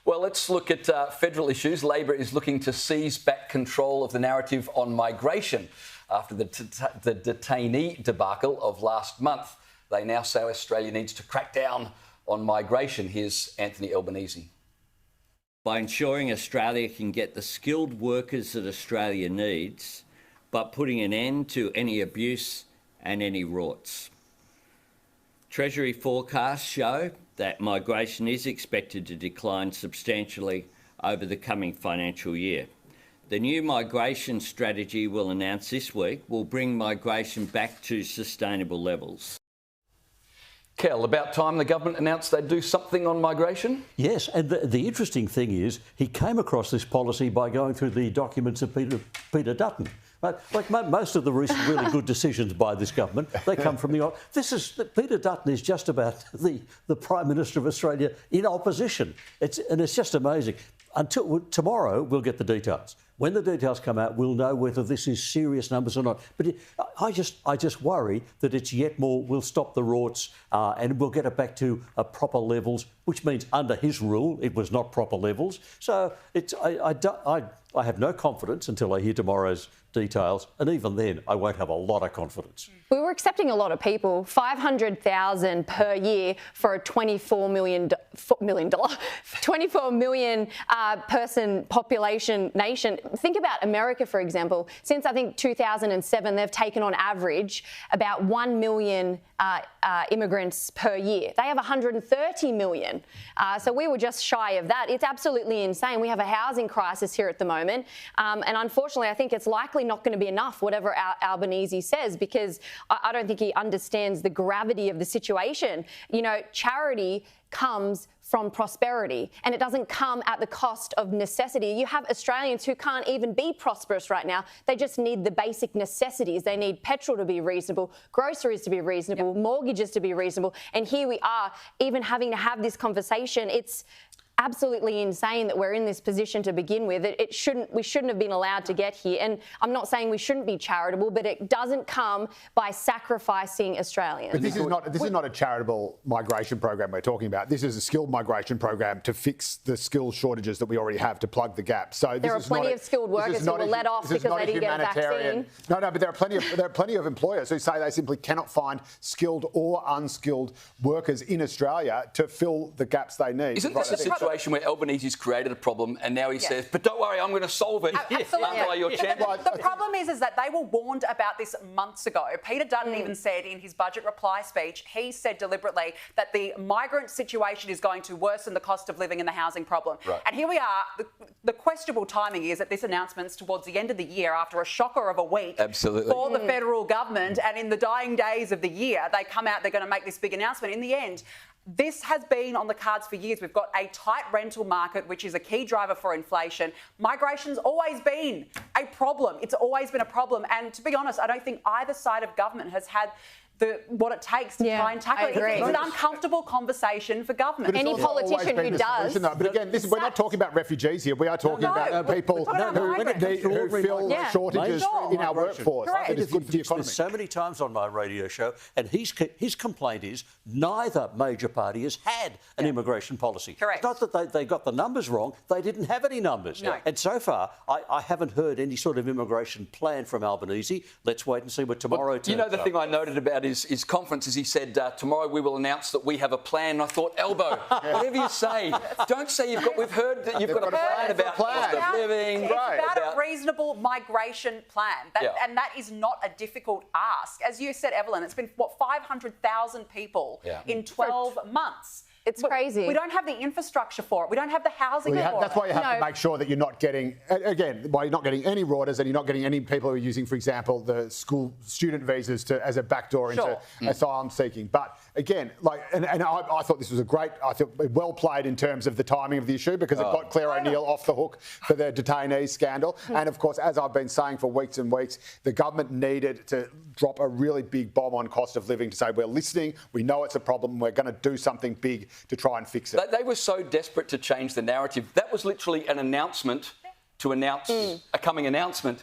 Well, let's look at federal issues. Labor is looking to seize back control of the narrative on migration after the detainee debacle of last month. They now say Australia needs to crack down on migration. Here's Anthony Albanese. By ensuring Australia can get the skilled workers that Australia needs, but putting an end to any abuse and any rorts. Treasury forecasts show that migration is expected to decline substantially over the coming financial year. The new migration strategy we'll announce this week will bring migration back to sustainable levels. Kel, about time the government announced they'd do something on migration? Yes, and the interesting thing is he came across this policy by going through the documents of Peter Dutton. Like most of the recent really good decisions by this government, they come from the... Peter Dutton is just about the Prime Minister of Australia in opposition. It's just amazing. Until tomorrow, we'll get the details. When the details come out, we'll know whether this is serious numbers or not. But I just worry that it's yet more. We'll stop the rorts and we'll get it back to proper levels, which means under his rule it was not proper levels. So I have no confidence until I hear tomorrow's details, and even then I won't have a lot of confidence. We were accepting a lot of people, 500,000 per year for a 24 million person population nation. Think about America, for example. Since I think 2007, they've taken on average about 1 million immigrants per year. They have 130 million. So we were just shy of that. It's absolutely insane. We have a housing crisis here at the moment. And unfortunately, I think it's likely not going to be enough, whatever Albanese says, because I don't think he understands the gravity of the situation. You know, charity comes from prosperity, and it doesn't come at the cost of necessity. You have Australians who can't even be prosperous right now. They just need the basic necessities. They need petrol to be reasonable, groceries to be reasonable, mortgages to be reasonable. And here we are, even having to have this conversation. It's absolutely insane that we're in this position to begin with. We shouldn't have been allowed to get here. And I'm not saying we shouldn't be charitable, but it doesn't come by sacrificing Australians. But this is not a charitable migration program we're talking about. This is a skilled migration program to fix the skills shortages that we already have, to plug the gap. So there are plenty of skilled workers who were let off because they didn't get a vaccine. No, but there are plenty of employers who say they simply cannot find skilled or unskilled workers in Australia to fill the gaps they need. Isn't this a situation where Albanese's created a problem and now he says, but don't worry, I'm going to solve it. Absolutely. Your champion. The problem is that they were warned about this months ago. Peter Dutton even said in his budget reply speech, he said deliberately that the migrant situation is going to worsen the cost of living and the housing problem. Right. And here we are. The questionable timing is that this announcement's towards the end of the year after a shocker of a week for the federal government, and in the dying days of the year, they come out, they're going to make this big announcement. In the end, this has been on the cards for years. We've got a tight rental market, which is a key driver for inflation. Migration's always been a problem. It's always been a problem. And to be honest, I don't think either side of government has had what it takes to try and tackle it. It's an uncomfortable conversation for government. Any politician who does. But again, we're not talking about refugees here. We are talking about people who fill shortages in our workforce. It is good for the economy. So many times on my radio show, and his complaint is neither major party has had an immigration policy. Correct. It's not that they got the numbers wrong. They didn't have any numbers. No. And so far, I haven't heard any sort of immigration plan from Albanese. Let's wait and see what tomorrow turns up. You know, the thing I noted about his conference is he said, tomorrow we will announce that we have a plan. And I thought, Elbow, whatever you say, don't say we've heard that you've got a plan about cost of living. It's about a reasonable migration plan. And that is not a difficult ask. As you said, Evelyn, it's been, 500,000 people in 12 months. It's crazy. We don't have the infrastructure for it. We don't have the housing for it. That's why you have to make sure that you're not getting, again, why you're not getting any rorders and you're not getting any people who are using, for example, the school student visas as a backdoor into asylum seeking. But again, I thought this was well played in terms of the timing of the issue, because it got Claire O'Neill off the hook for the detainees scandal. And of course, as I've been saying for weeks and weeks, the government needed to drop a really big bomb on cost of living to say, we're listening, we know it's a problem, we're going to do something big to try and fix it. They were so desperate to change the narrative. That was literally an announcement to announce a coming announcement.